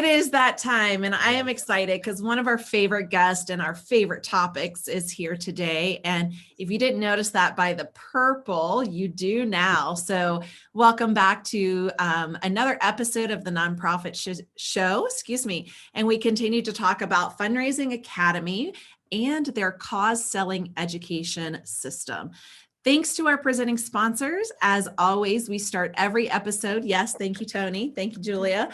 It is that time, and I am excited because one of our favorite guests and our favorite topics is here today. And if you didn't notice that by the purple, you do now. So welcome back to another episode of the Nonprofit Show, and we continue to talk about Fundraising Academy and their cause-selling education system. Thanks to our presenting sponsors. As always, we start every episode. Yes, thank you, Tony. Thank you, Julia.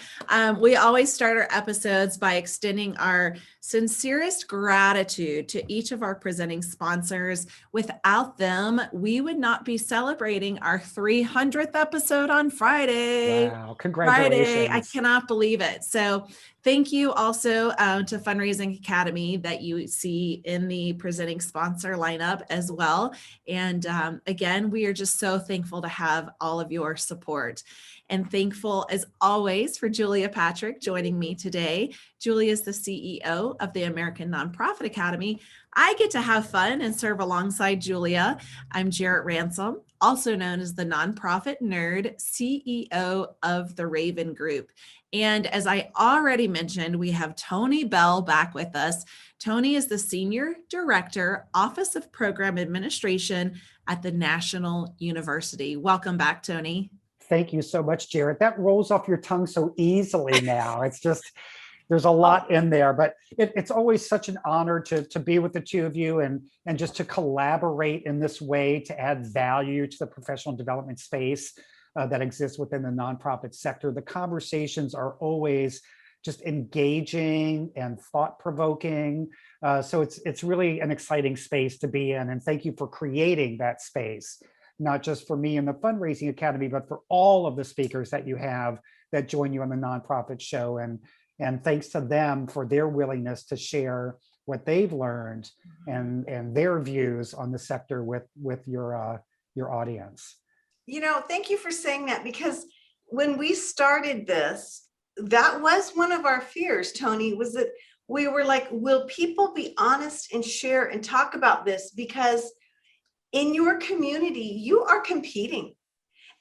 We always start our episodes by extending our sincerest gratitude to each of our presenting sponsors. Without them, we would not be celebrating our 300th episode on Friday. Wow, congratulations. Friday, I cannot believe it. So thank you also to Fundraising Academy that you see in the presenting sponsor lineup as well. And again, we are just so thankful to have all of your support. And thankful as always for Julia Patrick joining me today. Julia is the CEO of the American Nonprofit Academy. I get to have fun and serve alongside Julia. I'm Jarrett Ransom, also known as the Nonprofit Nerd, CEO of the Raven Group. And as I already mentioned, we have Tony Bell back with us. Tony is the Senior Director, Office of Program Administration at the National University. Welcome back, Tony. Thank you so much, Jarrett. That rolls off your tongue so easily now. It's just, there's a lot in there, but it's always such an honor to be with the two of you and just to collaborate in this way to add value to the professional development space that exists within the nonprofit sector. The conversations are always just engaging and thought-provoking. So it's really an exciting space to be in. And thank you for creating that space, not just for me in the Fundraising Academy, but for all of the speakers that you have that join you on the Nonprofit Show. And thanks to them for their willingness to share what they've learned and their views on the sector with your audience. You know, thank you for saying that, because when we started this, that was one of our fears, Tony, was that we were like, will people be honest and share and talk about this? Because in your community, you are competing.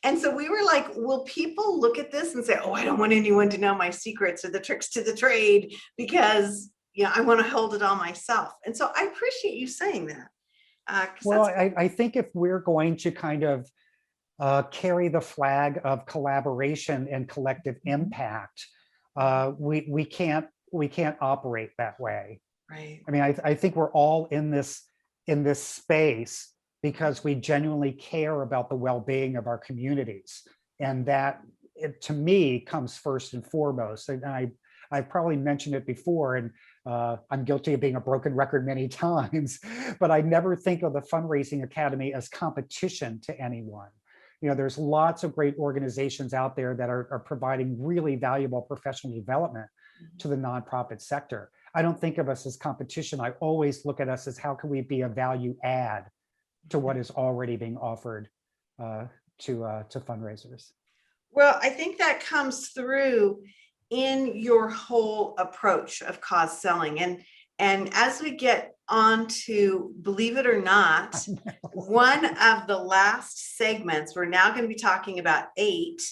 And so we were like, will people look at this and say, oh, I don't want anyone to know my secrets or the tricks to the trade because, I want to hold it all myself. And so I appreciate you saying that. Well, I think if we're going to kind of carry the flag of collaboration and collective impact, we can't operate that way. Right. I mean, I think we're all in this space because we genuinely care about the well-being of our communities. And that, to me, comes first and foremost. And I've probably mentioned it before, and I'm guilty of being a broken record many times, but I never think of the Fundraising Academy as competition to anyone. There's lots of great organizations out there that are providing really valuable professional development to the nonprofit sector. I don't think of us as competition. I always look at us as how can we be a value add to what is already being offered to fundraisers. Well, I think that comes through in your whole approach of cause selling. And as we get on to, believe it or not, one of the last segments, we're now going to be talking about 8.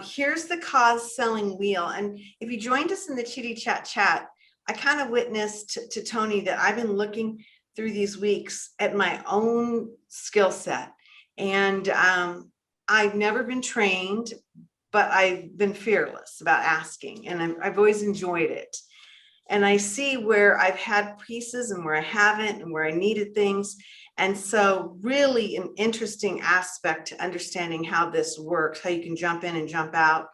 Here's the cause selling wheel. And if you joined us in the Chitty Chat, I kind of witnessed to Tony that I've been looking through these weeks at my own skill set. And I've never been trained, but I've been fearless about asking, and I've always enjoyed it. And I see where I've had pieces and where I haven't and where I needed things. And so really an interesting aspect to understanding how this works, how you can jump in and jump out.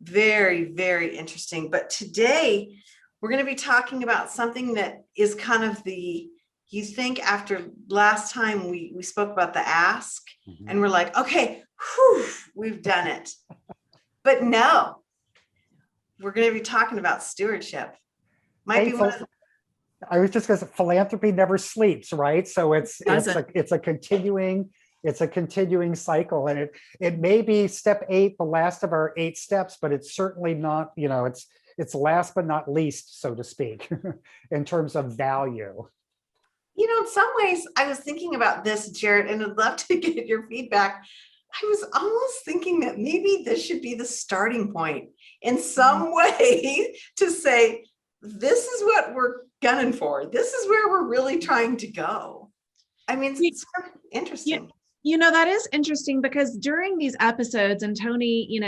Very, very interesting. But today we're going to be talking about something that is kind of you think after last time we spoke about the ask, and we're like, okay, we've done it. But no, we're going to be talking about stewardship. I was just going to say, philanthropy never sleeps, right? So it's a continuing cycle, and it may be step 8, the last of our 8 steps, but it's certainly not, it's last but not least, so to speak, in terms of value. In some ways, I was thinking about this, Jarrett, and I'd love to get your feedback. I was almost thinking that maybe this should be the starting point in some way to say, this is what we're gunning for. This is where we're really trying to go. I mean, it's sort of interesting. That is interesting because during these episodes, and Tony,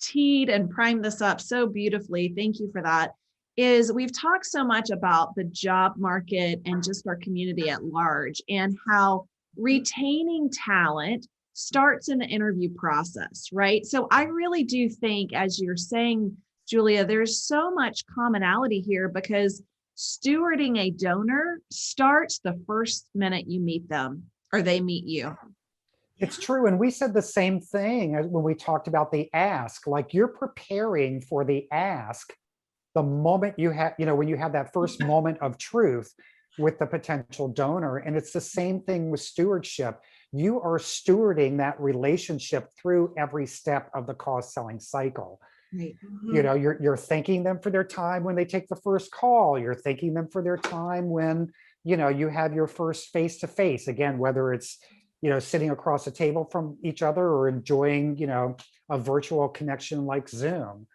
teed and primed this up so beautifully. Thank you for that. Is we've talked so much about the job market and just our community at large and how retaining talent starts in the interview process, right? So I really do think, as you're saying, Julia, there's so much commonality here because stewarding a donor starts the first minute you meet them or they meet you. It's true. And we said the same thing when we talked about the ask, like you're preparing for the ask the moment you have, when you have that first moment of truth with the potential donor. And it's the same thing with stewardship. You are stewarding that relationship through every step of the cause selling cycle. Right. You're thanking them for their time when they take the first call. You're thanking them for their time when, you have your first face-to-face, again, whether it's, sitting across a table from each other or enjoying, a virtual connection like Zoom.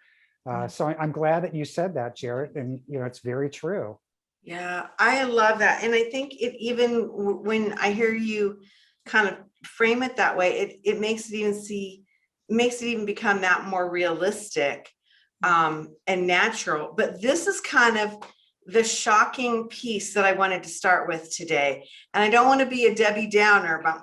So I'm glad that you said that, Jarrett, and, it's very true. Yeah, I love that. And I think it even when I hear you kind of frame it that way, it makes it even become that more realistic and natural. But this is kind of the shocking piece that I wanted to start with today. And I don't want to be a Debbie Downer, but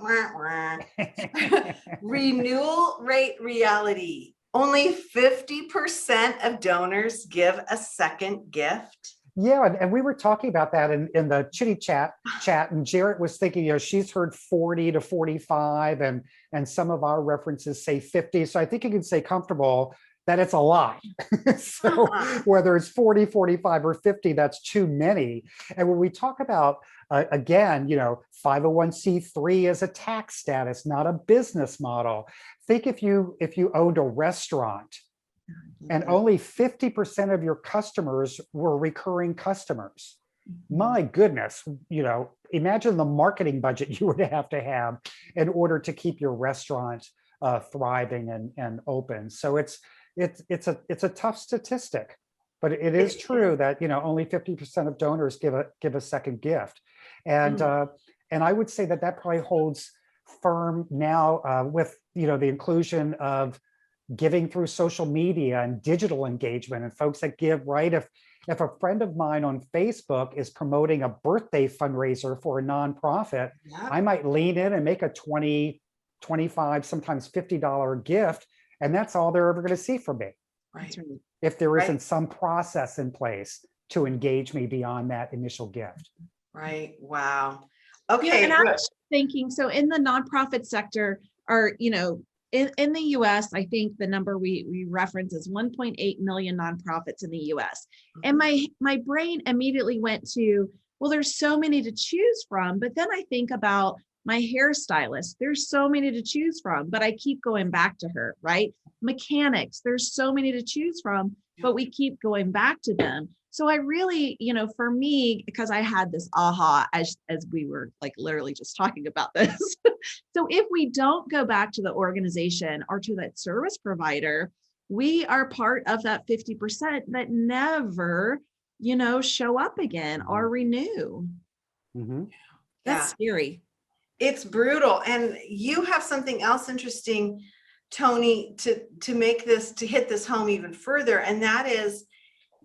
renewal rate reality. Only 50% of donors give a second gift. Yeah, and we were talking about that in the chitty chat, and Jarrett was thinking, she's heard 40 to 45, and some of our references say 50. So I think you can say comfortable that it's a lot. So whether it's 40, 45, or 50, that's too many. And when we talk about, again, 501c3 is a tax status, not a business model. Think if you owned a restaurant and only 50% of your customers were recurring customers. My goodness, imagine the marketing budget you would have to have in order to keep your restaurant thriving and open. So it's a tough statistic, but it is true that only 50% of donors give a second gift, and I would say that probably holds firm now with the inclusion of giving through social media and digital engagement and folks that give, right? If a friend of mine on Facebook is promoting a birthday fundraiser for a nonprofit, I might lean in and make a $20, $25, sometimes $50 gift. And that's all they're ever going to see from me. Right. If there isn't some process in place to engage me beyond that initial gift. Right. Wow. Okay. And I was thinking, so in the nonprofit sector, in the US, I think the number we reference is 1.8 million nonprofits in the US. And my brain immediately went to, well, there's so many to choose from. But then I think about my hairstylist, there's so many to choose from, but I keep going back to her, right? Mechanics, there's so many to choose from, but we keep going back to them. So I really, for me, because I had this aha as we were like literally just talking about this. So if we don't go back to the organization or to that service provider, we are part of that 50% that never, show up again or renew. Mm-hmm. That's scary. It's brutal. And you have something else interesting, Tony, to hit this home even further. And that is,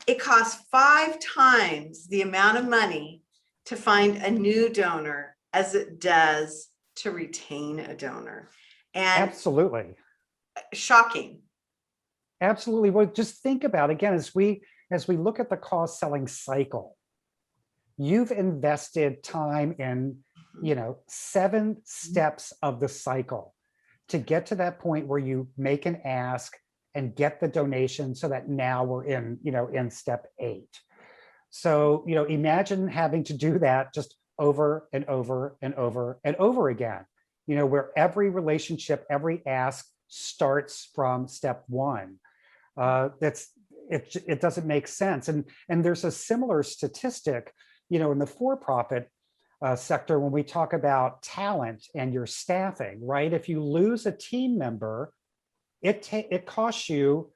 it costs 5 times the amount of money to find a new donor as it does to retain a donor. And absolutely shocking. Absolutely. Well, just think about, again, as we look at the cause selling cycle, you've invested time in 7 steps of the cycle to get to that point where you make an ask and get the donation, so that now we're in step 8. So, imagine having to do that just over and over and over and over again, where every relationship, every ask starts from step 1. It doesn't make sense. And there's a similar statistic, in the for-profit. sector when we talk about talent and your staffing, right? If you lose a team member, it costs you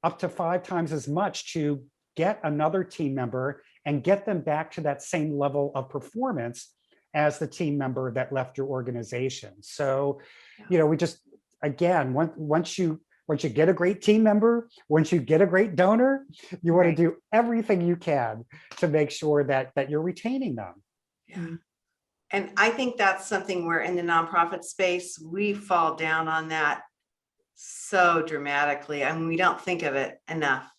up to 5 times as much to get another team member and get them back to that same level of performance as the team member that left your organization. So, we just, again, once you get a great team member, once you get a great donor, you want to do everything you can to make sure that you're retaining them. Yeah. And I think that's something where in the nonprofit space, we fall down on that so dramatically, and we don't think of it enough.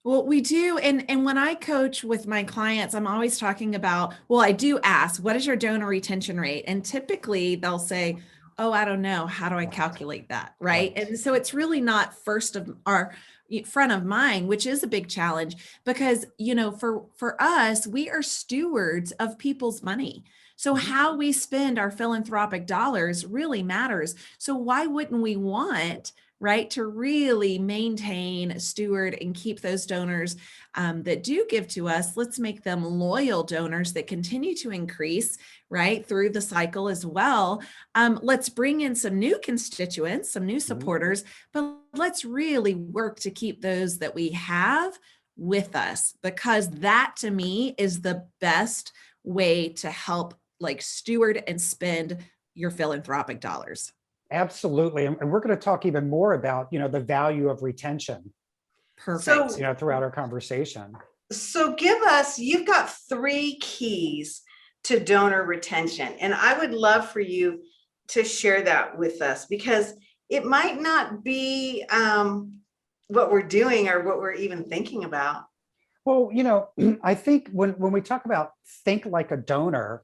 Well, we do. And when I coach with my clients, I'm always talking about, well, I do ask, what is your donor retention rate? And typically they'll say, oh, I don't know. How do I calculate that? Right. And so it's really not front of mind, which is a big challenge because, for us, we are stewards of people's money. So how we spend our philanthropic dollars really matters. So why wouldn't we want, right, to really maintain, steward, and keep those donors that do give to us? Let's make them loyal donors that continue to increase, right, through the cycle as well. Let's bring in some new constituents, some new supporters, but let's really work to keep those that we have with us, because that to me is the best way to help steward and spend your philanthropic dollars. Absolutely. And we're going to talk even more about, the value of retention. Perfect. So, throughout our conversation. So you've got 3 keys to donor retention. And I would love for you to share that with us, because it might not be what we're doing or what we're even thinking about. Well, I think when we talk about think like a donor,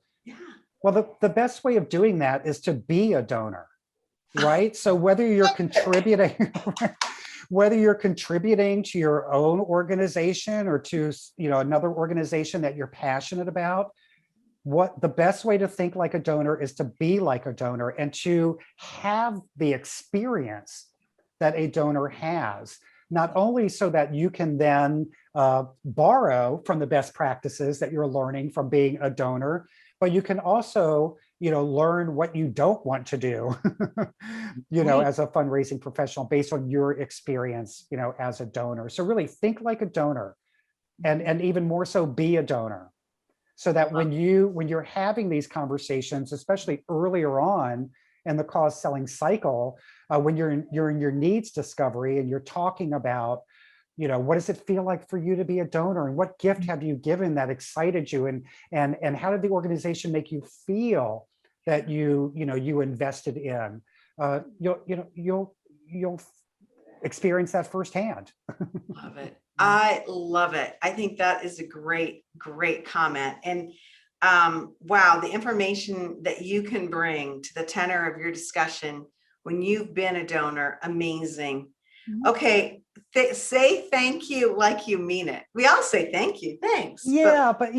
well, the best way of doing that is to be a donor, right? So whether you're contributing, whether you're contributing to your own organization or to, another organization that you're passionate about, what the best way to think like a donor is to be like a donor and to have the experience that a donor has, not only so that you can then borrow from the best practices that you're learning from being a donor, but you can also, learn what you don't want to do, as a fundraising professional based on your experience, as a donor. So really think like a donor, and even more so be a donor, so that when you're having these conversations, especially earlier on in the cause selling cycle, when you're in your needs discovery and you're talking about, what does it feel like for you to be a donor, and what gift have you given that excited you, and how did the organization make you feel that you invested in? You'll experience that firsthand. Love it. I love it. I think that is a great comment. And wow, the information that you can bring to the tenor of your discussion when you've been a donor, amazing. Okay, say thank you like you mean it. We all say thank you, thanks. Yeah, but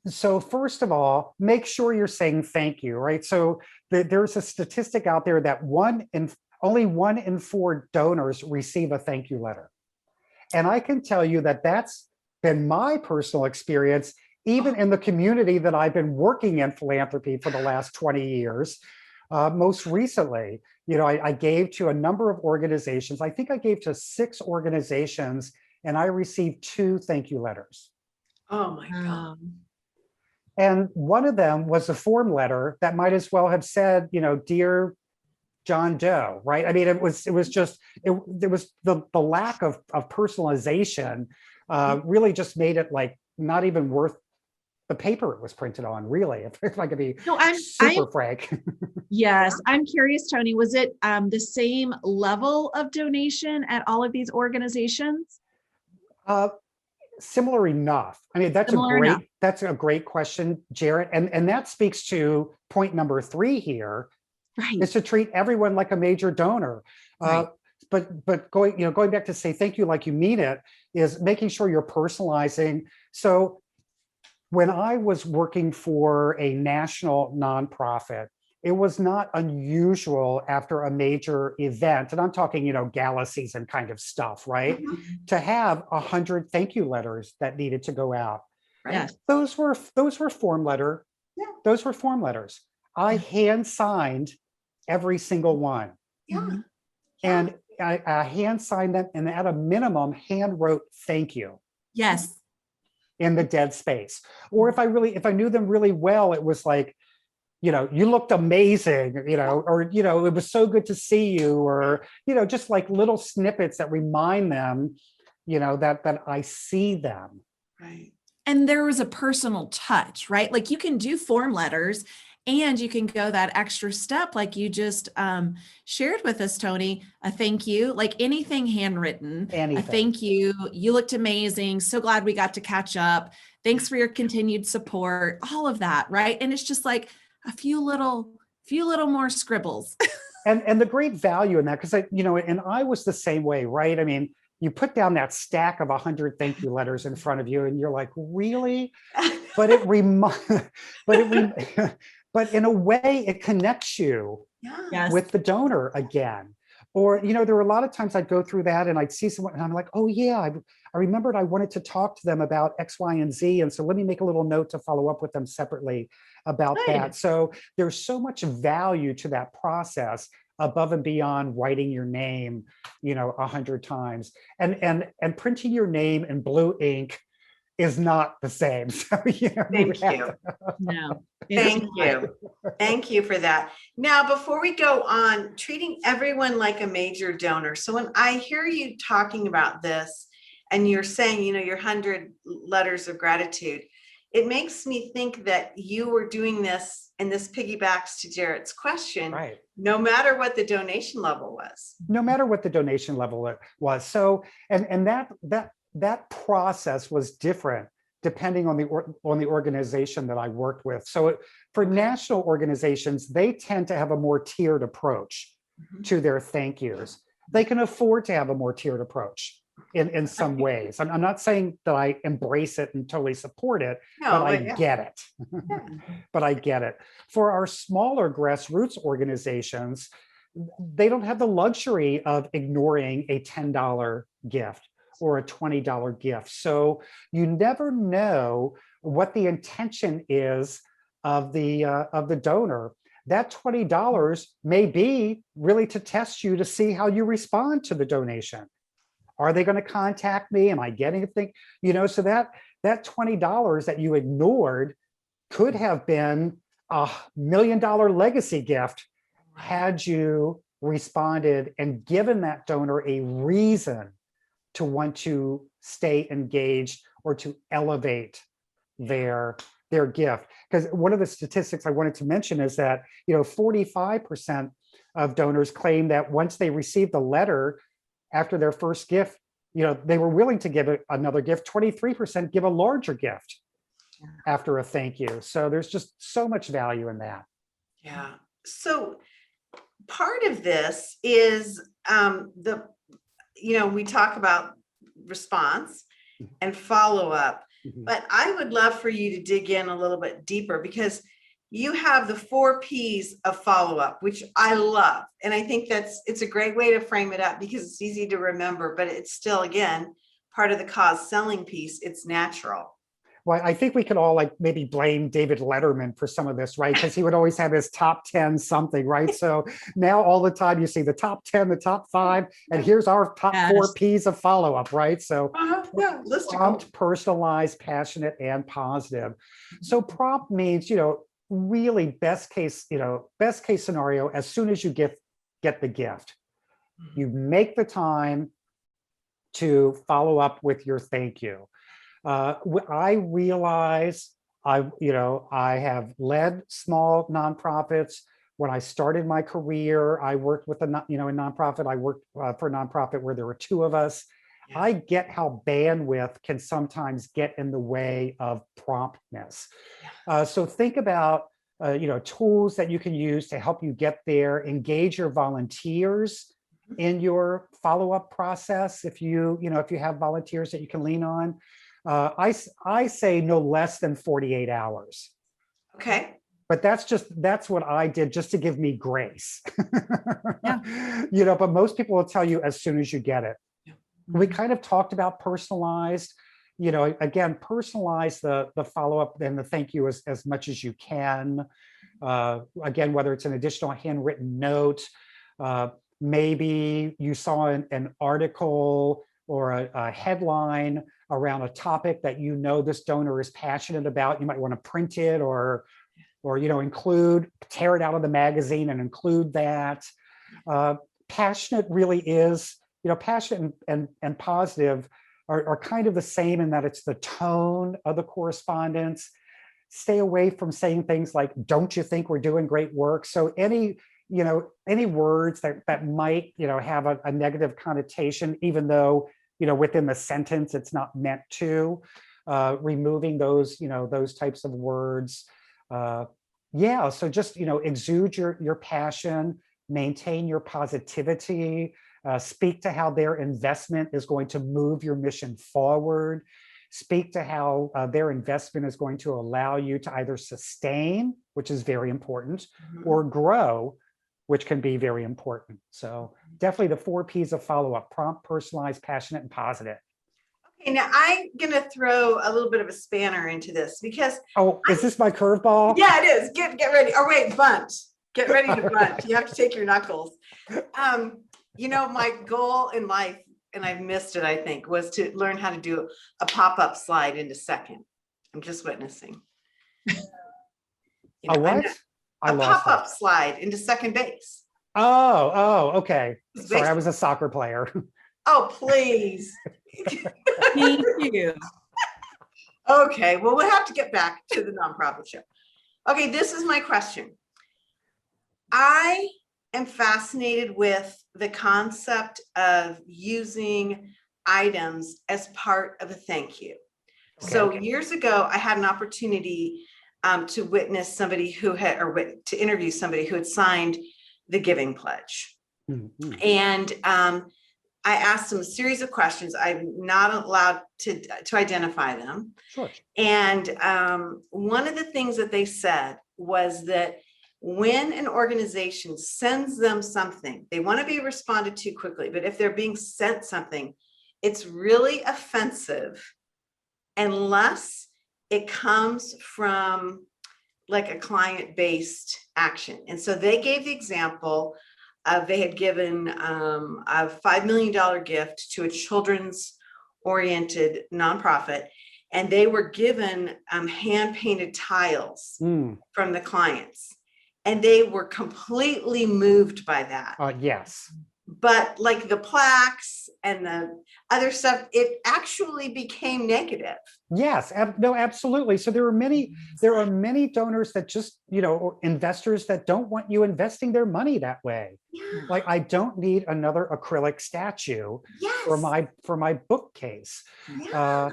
so first of all, make sure you're saying thank you, right? So there's a statistic out there that only 1 in 4 donors receive a thank you letter. And I can tell you that that's been my personal experience, even in the community that I've been working in philanthropy for the last 20 years. Most recently, I gave to a number of organizations. I think I gave to 6 organizations, and I received 2 thank you letters. Oh my God. And one of them was a form letter that might as well have said, dear John Doe, right? I mean, it was the lack of personalization really just made it not even worth the paper it was printed on, really, if I could be super frank. Yes, I'm curious, Tony, was it the same level of donation at all of these organizations? Similar enough. I mean, that's a great question, Jarrett. And that speaks to point number 3 here, right, is to treat everyone like a major donor. Right. But going back to say thank you like you mean it is making sure you're personalizing. So when I was working for a national nonprofit, it was not unusual after a major event, and I'm talking, gala season kind of stuff, right? To have 100 thank you letters that needed to go out. right? Yes. Those were form letter. Yeah. Those were form letters. I Yeah. hand signed every single one. Yeah. Mhm. Yeah. And I hand signed them, and at a minimum, hand wrote thank you Yes. in the dead space. Or if I knew them really well, it was like, you looked amazing, or, it was so good to see you, or, just like little snippets that remind them, that I see them. Right. And there was a personal touch, right? Like you can do form letters and you can go that extra step, like you just shared with us, Tony, a thank you, like anything handwritten, a Anything. thank you. You looked amazing. So glad we got to catch up. Thanks for your continued support, all of that, right? And it's just like a few little more scribbles. And the great value in that, because and I was the same way, right? I mean, you put down that stack of 100 thank you letters in front of you, and you're like, really? But but in a way, it connects you Yeah. Yes. with the donor again. Or, there were a lot of times I'd go through that and I'd see someone and I'm like, oh yeah, I remembered I wanted to talk to them about X, Y, and Z. And so let me make a little note to follow up with them separately about Right. that. So there's so much value to that process above and beyond writing your name, 100 times. And printing your name in blue ink is not the same. So, Thank you. No. Thank you. Thank you for that. Now, before we go on, treating everyone like a major donor. So when I hear you talking about this and you're saying, your 100 letters of gratitude, it makes me think that you were doing this, and this piggybacks to Jarrett's question, right. No matter what the donation level was. No matter what the donation level was. So, and that process was different depending on the organization that I worked with. So for national organizations, they tend to have a more tiered approach to their thank yous. They can afford to have a more tiered approach in some ways. I'm not saying that I embrace it and totally support it, but I get it. But I get it. For our smaller grassroots organizations, they don't have the luxury of ignoring a $10 gift or a $20 gift. So you never know what the intention is of the donor. That $20 may be really to test you to see how you respond to the donation. Are they going to contact me? Am I getting a thing? So that $20 that you ignored could have been $1 million legacy gift had you responded and given that donor a reason to want to stay engaged or to elevate their gift. Because one of the statistics I wanted to mention is that 45% of donors claim that once they received a letter after their first gift, they were willing to give another gift. 23% give a larger gift after a thank you. So there's just so much value in that. Yeah. So part of this is we talk about response and follow up, but I would love for you to dig in a little bit deeper, because you have the 4 P's of follow up, which I love. And I think it's a great way to frame it up because it's easy to remember, but it's still, again, part of the cause selling piece. It's natural. Well, I think we could all maybe blame David Letterman for some of this, right? Because he would always have his top 10 something, right? So now all the time you see the top 10, the top 5, and here's our top 4 P's of follow-up, right? So prompt, personalized, passionate, and positive. So prompt means, really best case scenario, as soon as you get the gift, you make the time to follow up with your thank you. I realize I have led small nonprofits. When I started my career, I worked with a nonprofit. I worked for a nonprofit where there were 2 of us. Yeah. I get how bandwidth can sometimes get in the way of promptness. Yeah. So think about tools that you can use to help you get there. Engage your volunteers in your follow-up process. If you have volunteers that you can lean on. I say no less than 48 hours. Okay. But that's what I did just to give me grace. Yeah. But most people will tell you as soon as you get it. Yeah. We kind of talked about personalized. again, personalize the follow-up and the thank you as much as you can. Again, whether it's an additional handwritten note, maybe you saw an article or a headline around a topic that this donor is passionate about. You might want to print it or tear it out of the magazine and include that. Passionate really is, passionate and positive are kind of the same in that it's the tone of the correspondence. Stay away from saying things like, don't you think we're doing great work? So any words that might, have a negative connotation, even though, within the sentence, it's not meant to, removing those, those types of words. So just, exude your passion, maintain your positivity, speak to how their investment is going to move your mission forward, speak to how their investment is going to allow you to either sustain, which is very important, or grow, which can be very important. So definitely the 4 Ps of follow-up: prompt, personalized, passionate, and positive. Okay, now I'm gonna throw a little bit of a spanner into this because is this my curveball? Yeah, it is. Get ready. Oh wait, bunt. Get ready to bunt. You have to take your knuckles. My goal in life, and I've missed it, I think, was to learn how to do a pop-up slide into second. I'm just witnessing. A what? A pop-up slide into second base. Oh, okay. Sorry, I was a soccer player. Oh, please. Thank you. Okay, well, we'll have to get back to the nonprofit show. Okay, this is my question. I am fascinated with the concept of using items as part of a thank you. Okay. So years ago, I had an opportunity to witness somebody who had, to interview somebody who had signed the giving pledge. Mm-hmm. And I asked them a series of questions. I'm not allowed to identify them. Sure. And one of the things that they said was that when an organization sends them something, they want to be responded to quickly, but if they're being sent something, it's really offensive unless it comes from like a client-based action. And so they gave the example of they had given a $5 million gift to a children's oriented nonprofit, and they were given hand-painted tiles from the clients. And they were completely moved by that. Yes. But like the plaques and the other stuff, it actually became negative. Yes, no, absolutely. So there are many donors that just, or investors that don't want you investing their money that way. Yeah. Like, I don't need another acrylic statue for my bookcase. Yeah.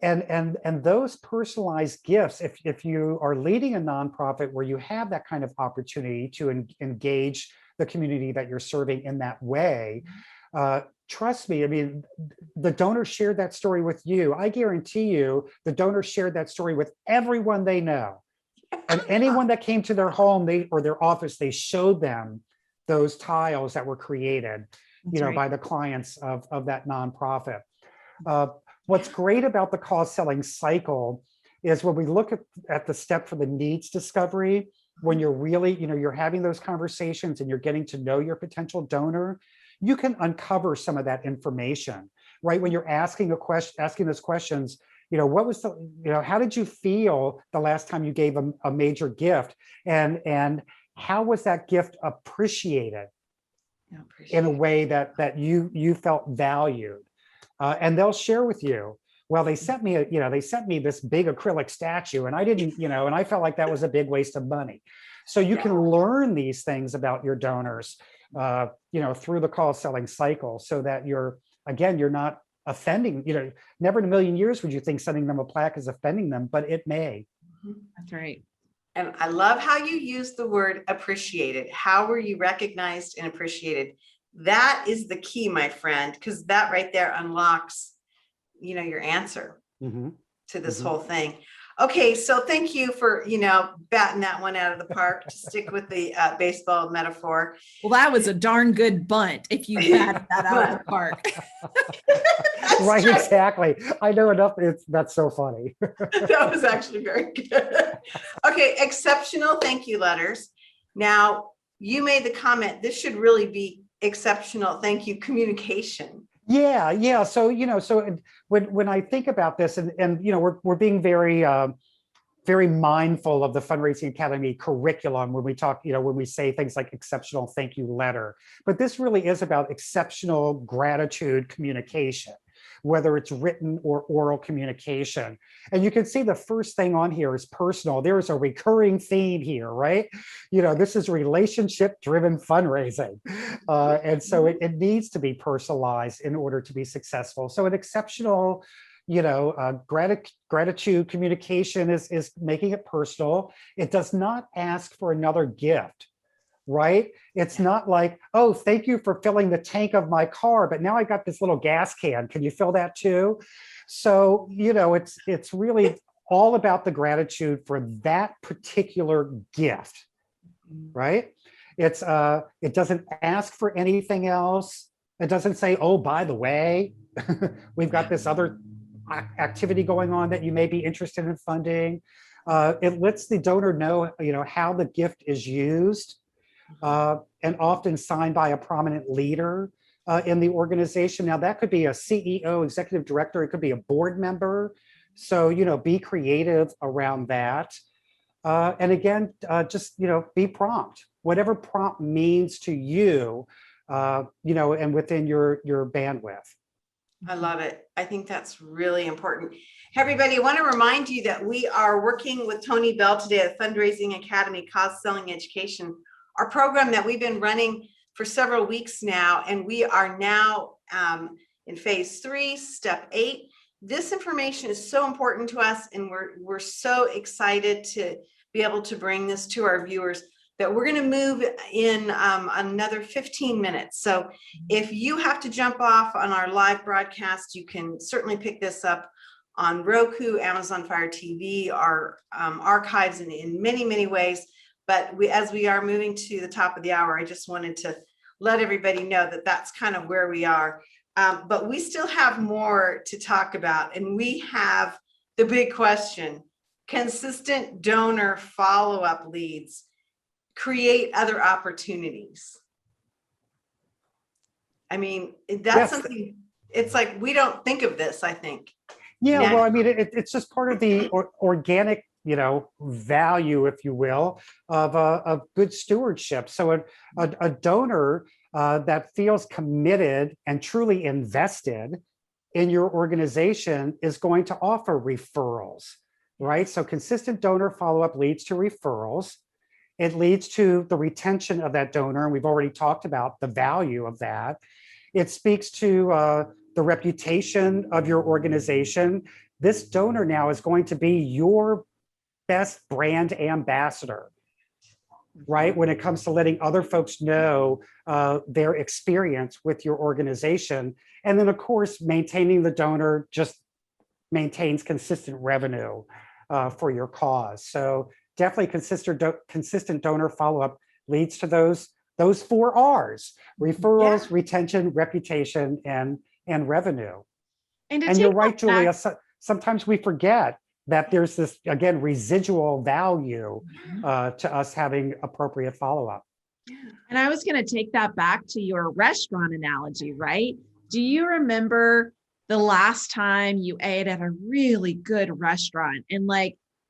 And those personalized gifts, if you are leading a nonprofit where you have that kind of opportunity to engage the community that you're serving in that way, trust me, I mean, the donor shared that story with you. I guarantee you the donor shared that story with everyone they know. And anyone that came to their home or their office, they showed them those tiles that were created, by the clients of that nonprofit. What's great about the cause selling cycle is when we look at the step for the needs discovery, when you're really, you're having those conversations and you're getting to know your potential donor, you can uncover some of that information, right? When you're asking those questions, what was how did you feel the last time you gave a major gift, and how was that gift appreciated in a way that you felt valued? And they'll share with you, well, they sent me this big acrylic statue, and I didn't, and I felt like that was a big waste of money. So you can learn these things about your donors, through the call selling cycle, so that you're not offending, never in a million years would you think sending them a plaque is offending them, but it may. That's right. And I love how you use the word appreciated. How were you recognized and appreciated? That is the key, my friend, because that right there unlocks, your answer to this whole thing. Okay, so thank you for, batting that one out of the park, to stick with the baseball metaphor. Well, that was a darn good bunt if you batted that out of the park. Right, true. exactly. I know enough. That's so funny. That was actually very good. Okay, exceptional thank you letters. Now, you made the comment, this should really be exceptional thank you communication. Yeah. So, so when I think about this, and we're being very mindful of the Fundraising Academy curriculum when we talk, when we say things like exceptional thank you letter. But this really is about exceptional gratitude communication, whether it's written or oral communication. And you can see the first thing on here is personal. There is a recurring theme here, right? This is relationship-driven fundraising. And so it needs to be personalized in order to be successful. So an exceptional gratitude communication is making it personal. It does not ask for another gift, right? It's not like, oh, thank you for filling the tank of my car, but now I got this little gas can. Can you fill that too? So, it's really all about the gratitude for that particular gift, right? It doesn't ask for anything else. It doesn't say, oh, by the way, we've got this other activity going on that you may be interested in funding. It lets the donor know, how the gift is used, and often signed by a prominent leader in the organization. Now, that could be a CEO, executive director. It could be a board member. So, be creative around that. And again, just, be prompt. Whatever prompt means to you, and within your bandwidth. I love it. I think that's really important. Hey, everybody, I want to remind you that we are working with Tony Bell today at Fundraising Academy, Cause Selling Education, our program that we've been running for several weeks now, and we are now in phase 3, step 8. This information is so important to us, and we're so excited to be able to bring this to our viewers that we're going to move in another 15 minutes. So if you have to jump off on our live broadcast, you can certainly pick this up on Roku, Amazon Fire TV, our archives in many, many ways. But as we are moving to the top of the hour, I just wanted to let everybody know that that's kind of where we are. But we still have more to talk about. And we have the big question: consistent donor follow-up leads create other opportunities. I mean, that's something, it's like, we don't think of this, I think. Yeah, well, I mean, it's just part of the organic, value, if you will, of good stewardship. So a donor that feels committed and truly invested in your organization is going to offer referrals, right? So consistent donor follow-up leads to referrals. It leads to the retention of that donor, and we've already talked about the value of that. It speaks to the reputation of your organization. This donor now is going to be your best brand ambassador, right? When it comes to letting other folks know their experience with your organization. And then, of course, maintaining the donor just maintains consistent revenue for your cause. So definitely consistent donor follow-up leads to those 4 R's: referrals, retention, reputation, and revenue. And you're right, Julia, sometimes we forget that there's this, again, residual value to us having appropriate follow-up. And I was going to take that back to your restaurant analogy, right? Do you remember the last time you ate at a really good restaurant and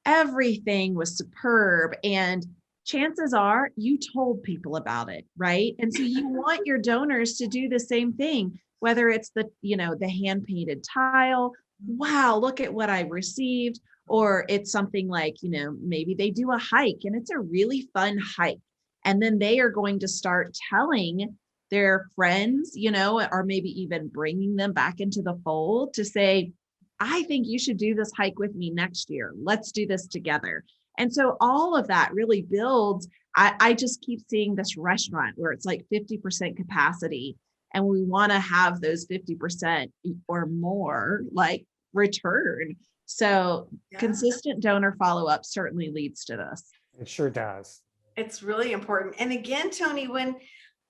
everything was superb, and chances are you told people about it, right? And so you want your donors to do the same thing, whether it's the hand painted tile, wow, look at what I received, or it's something like, maybe they do a hike and it's a really fun hike. And then they are going to start telling their friends, or maybe even bringing them back into the fold to say, I think you should do this hike with me next year. Let's do this together. And so all of that really builds. I just keep seeing this restaurant where it's like 50% capacity, and we want to have those 50% or more return. So Yeah. consistent donor follow-up certainly leads to this. It sure does. It's really important. And again, Tony, when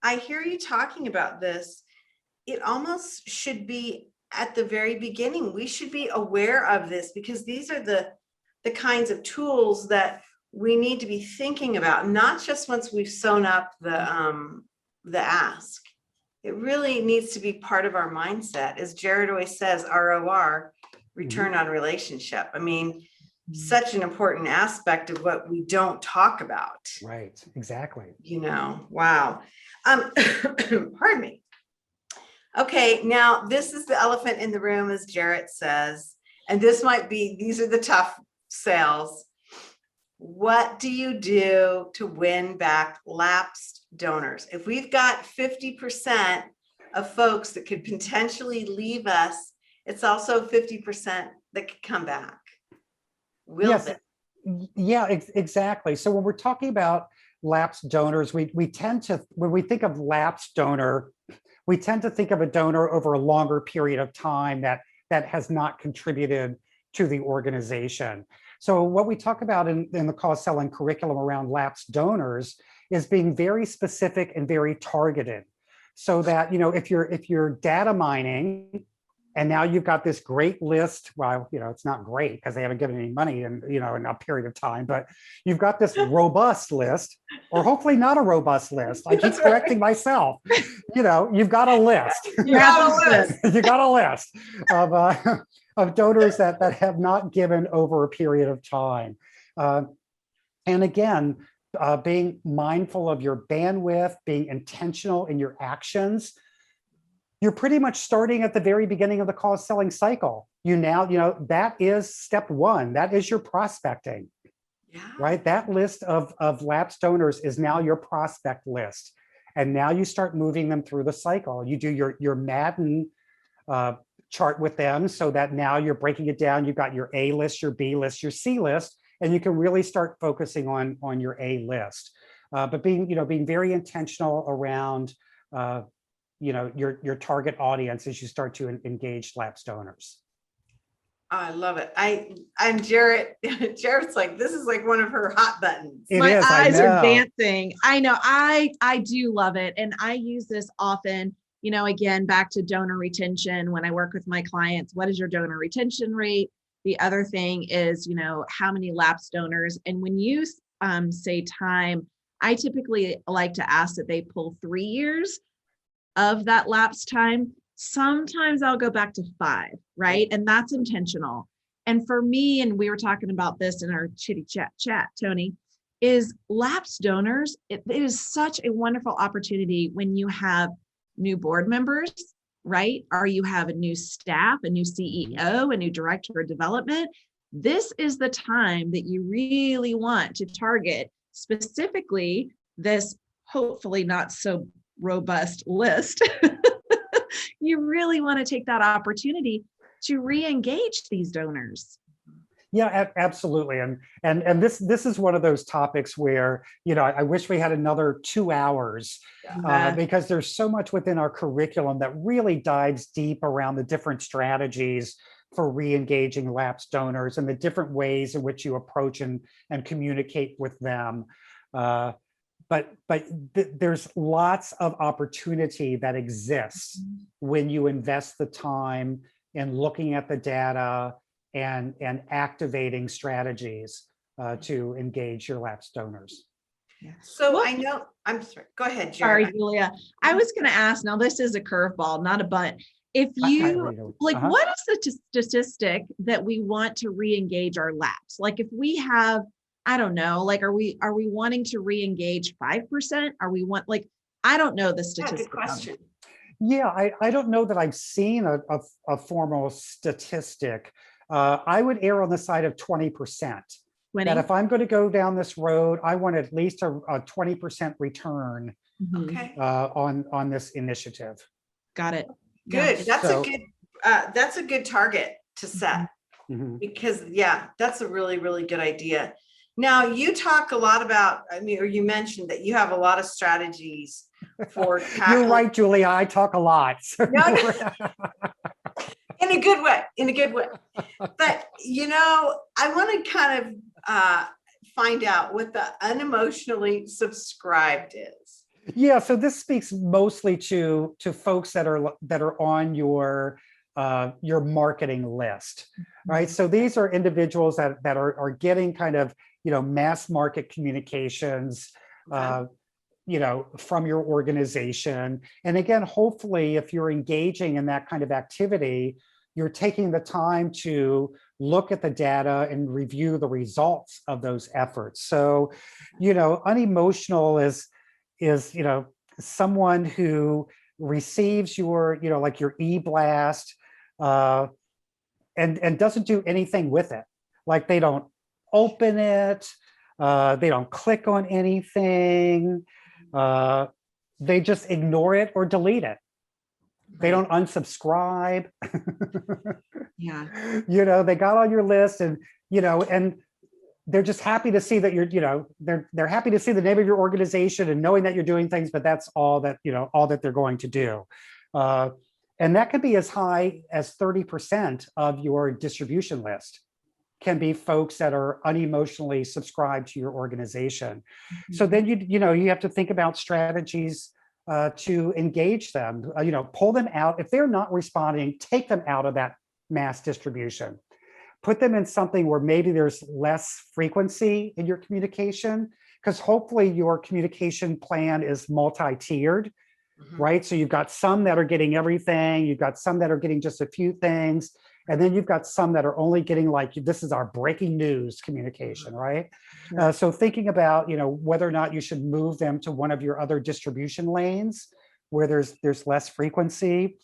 I hear you talking about this, it almost should be at the very beginning. We should be aware of this because these are the kinds of tools that we need to be thinking about, not just once we've sewn up the ask. It really needs to be part of our mindset. As Jared always says, ROR, return on relationship. I mean, such an important aspect of what we don't talk about. Right, exactly. You know, wow. Pardon me. Okay, now this is the elephant in the room, as Jarrett says, and these are the tough sales. What do you do to win back lapsed donors? If we've got 50% of folks that could potentially leave us, it's also 50% that could come back. Yes. Yeah, exactly. So when we're talking about lapsed donors, we tend to, when we think of lapsed donor, we tend to think of a donor over a longer period of time that has not contributed to the organization. So what we talk about in the cause selling curriculum around lapsed donors is being very specific and very targeted, so that, you know, if you're data mining and now you've got this great list, well, you know, it's not great because they haven't given any money in a period of time, but you've got this robust list, or hopefully not a robust list. I keep correcting myself. You know, you've got a list. You got a list. You got a list of donors that have not given over a period of time. And again, being mindful of your bandwidth, being intentional in your actions. You're pretty much starting at the very beginning of the cause selling cycle. That is step one. That is your prospecting, right? That list of lapsed donors is now your prospect list. And now you start moving them through the cycle. You do your Madden chart with them, so that now you're breaking it down. You've got your A list, your B list, your C list, and you can really start focusing on your A list. But being very intentional around your target audience as you start to engage lapsed donors. I love it. I'm Jarrett. Jarrett's like, this is like one of her hot buttons. My eyes are dancing. I know. I do love it. And I use this often, again, back to donor retention. When I work with my clients, what is your donor retention rate? The other thing is, how many lapsed donors? And when you say time, I typically like to ask that they pull 3 years of that lapse time. Sometimes I'll go back to 5, right? And that's intentional. And for me, and we were talking about this in our chitty chat, Tony, is lapsed donors. It is such a wonderful opportunity when you have new board members, right? Or you have a new staff, a new CEO, a new director of development. This is the time that you really want to target specifically this hopefully not so robust list. You really want to take that opportunity to re-engage these donors. Yeah, absolutely. And this is one of those topics where, I wish we had another 2 hours because there's so much within our curriculum that really dives deep around the different strategies for re-engaging lapsed donors and the different ways in which you approach and communicate with them. But there's lots of opportunity that exists when you invest the time in looking at the data and activating strategies to engage your lapsed donors. So I know, I'm sorry, go ahead, Jared. Sorry, Julia. I was going to ask, now this is a curveball, not a butt. If you, what is the statistic that we want to re-engage our lapse? Like if we have, I don't know, like, are we wanting to re-engage 5%? I don't know the statistic. Good question. Yeah, I don't know that I've seen a formal statistic. I would err on the side of 20%. That if I'm going to go down this road, I want at least a 20% return on this initiative. Got it. Good. That's a good target to set because that's a really, really good idea. Now you talk a lot about, or you mentioned that you have a lot of strategies for tackling. You're right, Julia. I talk a lot. So no. in a good way, in a good way. But, I want to kind of find out what the unemotionally subscribed is. Yeah, so this speaks mostly to folks that are on your marketing list, right? So these are individuals that are getting kind of mass market communications, Okay. From your organization. And again, hopefully, if you're engaging in that kind of activity, you're taking the time to look at the data and review the results of those efforts. So, unemotional is someone who receives your like your e-blast and doesn't do anything with it. Like they don't open it, they don't click on anything, they just ignore it or delete it. They don't unsubscribe. Yeah. They got on your list and they're just happy to see that they're happy to see the name of your organization and knowing that you're doing things, but that's all that they're going to do. And that could be as high as 30% of your distribution list can be folks that are unemotionally subscribed to your organization. Mm-hmm. So then you have to think about strategies to engage them, pull them out. If they're not responding, take them out of that mass distribution. Put them in something where maybe there's less frequency in your communication, because hopefully your communication plan is multi-tiered, right? So you've got some that are getting everything, you've got some that are getting just a few things, and then you've got some that are only getting like, this is our breaking news communication, right? Sure. So thinking about, whether or not you should move them to one of your other distribution lanes where there's less frequency,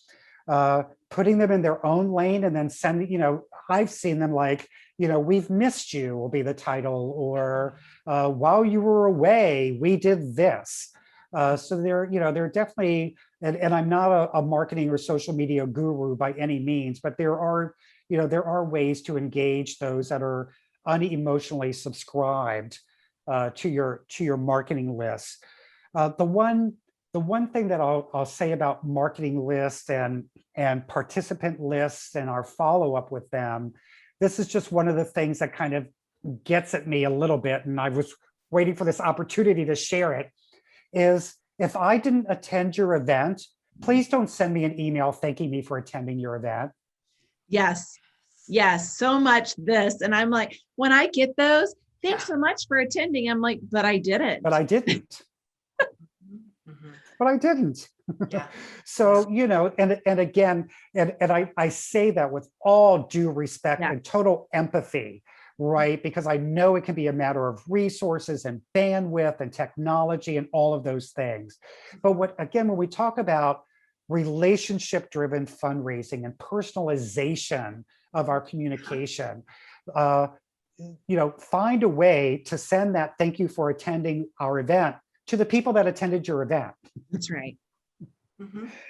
putting them in their own lane and then sending, I've seen them like, we've missed you will be the title, or while you were away, we did this. So they're definitely, and I'm not a marketing or social media guru by any means, but there are ways to engage those that are unemotionally subscribed to your marketing list. The one thing that I'll say about marketing lists and participant lists and our follow-up with them, this is just one of the things that kind of gets at me a little bit, and I was waiting for this opportunity to share it, is if I didn't attend your event, please don't send me an email thanking me for attending your event. Yes, so much this. And I'm like, when I get those, thanks so much for attending. I'm like, but I didn't. But I didn't. But I didn't. Yeah. So, and again, and I say that with all due respect and total empathy, right? Because I know it can be a matter of resources and bandwidth and technology and all of those things. But when we talk about relationship-driven fundraising and personalization of our communication, find a way to send that thank you for attending our event to the people that attended your event. That's right.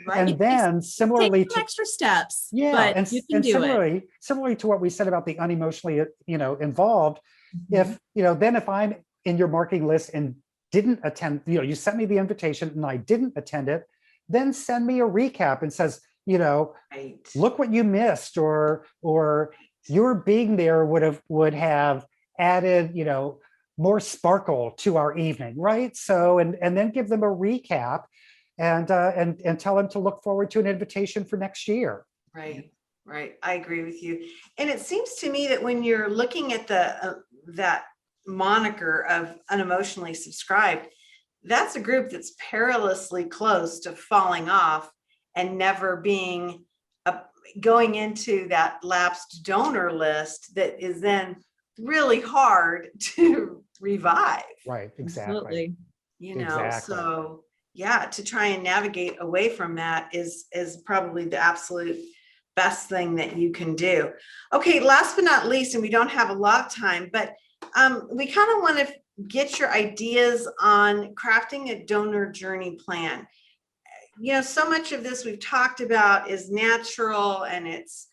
Right. And then similarly to extra steps. Yeah. But and you can do similarly to what we said about the unemotionally, involved, if I'm in your marketing list and didn't attend, you sent me the invitation and I didn't attend it, then send me a recap and says, look what you missed, or your being there would have added, more sparkle to our evening, right? So, and then give them a recap and tell them to look forward to an invitation for next year. Right. I agree with you. And it seems to me that when you're looking at that moniker of unemotionally subscribed, that's a group that's perilously close to falling off and never being going into that lapsed donor list that is then really hard to revive. Right, exactly. Absolutely. So to try and navigate away from that is probably the absolute best thing that you can do. Okay, last but not least, and we don't have a lot of time, but we kind of want to get your ideas on crafting a donor journey plan. So much of this we've talked about is natural and it's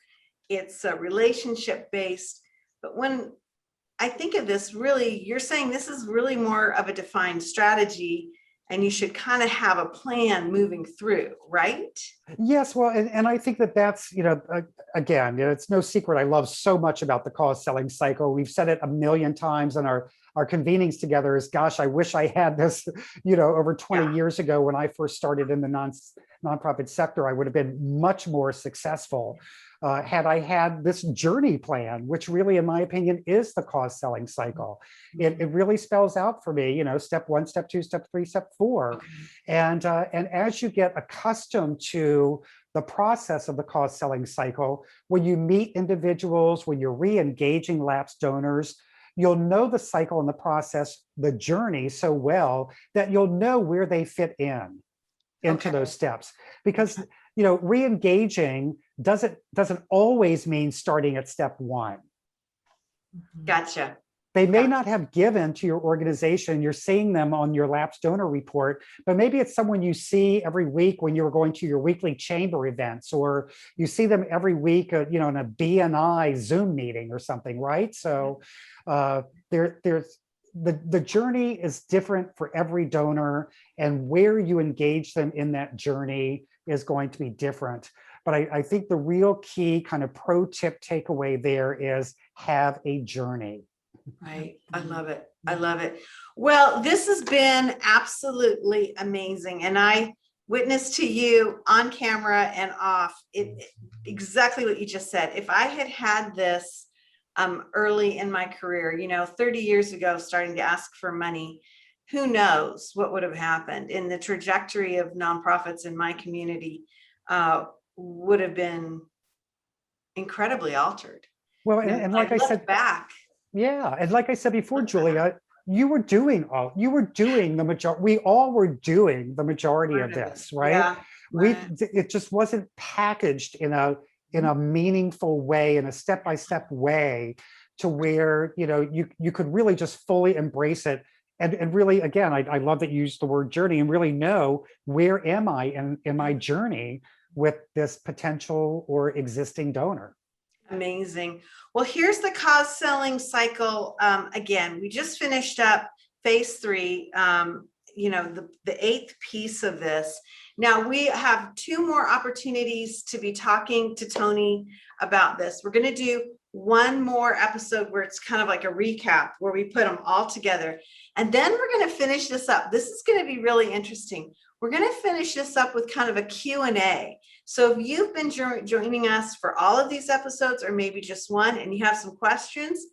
relationship based, but when I think of this, really, you're saying this is really more of a defined strategy and you should kind of have a plan moving through, right? Yes, well, and I think that that's, again, it's no secret. I love so much about the cause selling cycle. We've said it a million times in our convenings together is, gosh, I wish I had this, over 20 years ago when I first started in the nonprofit sector. I would have been much more successful had I had this journey plan, which really, in my opinion, is the cause selling cycle. It really spells out for me, step 1, step 2, step 3, step 4. Okay. And as you get accustomed to the process of the cause selling cycle, when you meet individuals, when you're re-engaging lapsed donors, you'll know the cycle and the process, the journey so well that you'll know where they fit into those steps. Because re-engaging doesn't always mean starting at step 1. Gotcha. They may not have given to your organization. You're seeing them on your lapsed donor report, but maybe it's someone you see every week when you're going to your weekly chamber events, or you see them every week, in a BNI Zoom meeting or something, right? So there's the journey is different for every donor, and where you engage them in that journey is going to be different. But I think the real key kind of pro tip takeaway there is have a journey. Right. I love it. I love it. Well, this has been absolutely amazing. And I witnessed to you on camera and off exactly what you just said. If I had had this early in my career, 30 years ago, starting to ask for money, who knows what would have happened in the trajectory of nonprofits in my community would have been incredibly altered. Well, and like I said back. Yeah. And like I said before, Julia, you were doing the majority. We all were doing the majority of this, right? Yeah, right. It just wasn't packaged in a meaningful way, in a step-by-step way, to where, you could really just fully embrace it. And really, again, I love that you used the word journey, and really know, where am I in my journey with this potential or existing donor? Amazing. Well, here's the cause selling cycle. Again, we just finished up phase 3, the 8th piece of this. Now we have 2 more opportunities to be talking to Tony about this. We're going to do one more episode where it's kind of like a recap, where we put them all together. And then we're going to finish this up. This is going to be really interesting. We're going to finish this up with kind of a Q&A. So if you've been joining us for all of these episodes, or maybe just one, and you have some questions,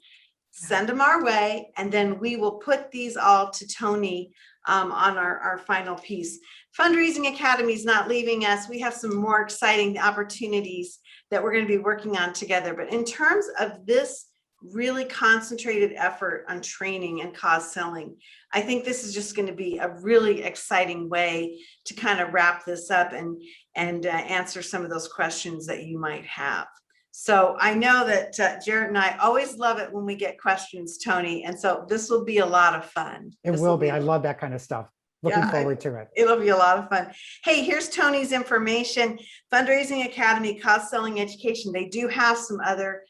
send them our way, and then we will put these all to Tony on our final piece. Fundraising Academy is not leaving us. We have some more exciting opportunities that we're going to be working on together. But in terms of this really concentrated effort on training and cause selling, I think this is just going to be a really exciting way to kind of wrap this up and answer some of those questions that you might have. So I know that Jarrett and I always love it when we get questions, Tony. And so this will be a lot of fun. It will be. I love that kind of stuff. Looking forward to it. It'll be a lot of fun. Hey, here's Tony's information. Fundraising Academy, Cause Selling Education. They do have some other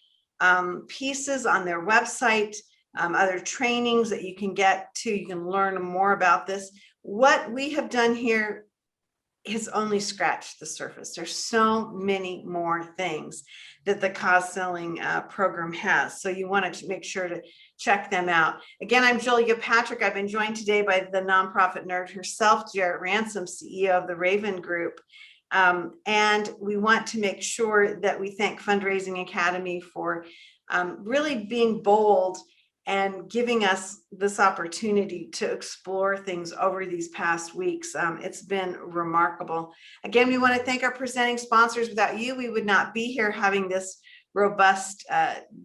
pieces on their website, other trainings that you can get to. You can learn more about this. What we have done here has only scratched the surface. There's so many more things that the cause selling program has. So you want to make sure to check them out. Again, I'm Julia Patrick. I've been joined today by the nonprofit nerd herself, Jarrett Ransom, CEO of the Raven Group. And we want to make sure that we thank Fundraising Academy for really being bold and giving us this opportunity to explore things over these past weeks. It's been remarkable. Again, we want to thank our presenting sponsors. Without you, we would not be here having this robust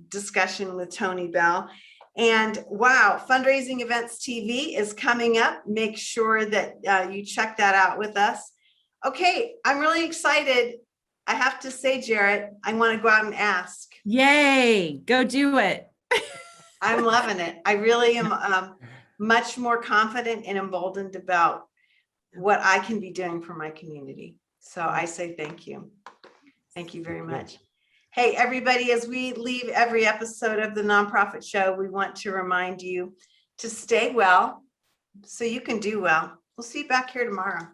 discussion with Tony Bell. And wow, Fundraising Events TV is coming up. Make sure that you check that out with us. Okay, I'm really excited. I have to say, Jarrett, I want to go out and ask. Yay, go do it. I'm loving it. I really am much more confident and emboldened about what I can be doing for my community. So I say thank you. Thank you very much. Hey, everybody, as we leave every episode of the Nonprofit Show, we want to remind you to stay well so you can do well. We'll see you back here tomorrow.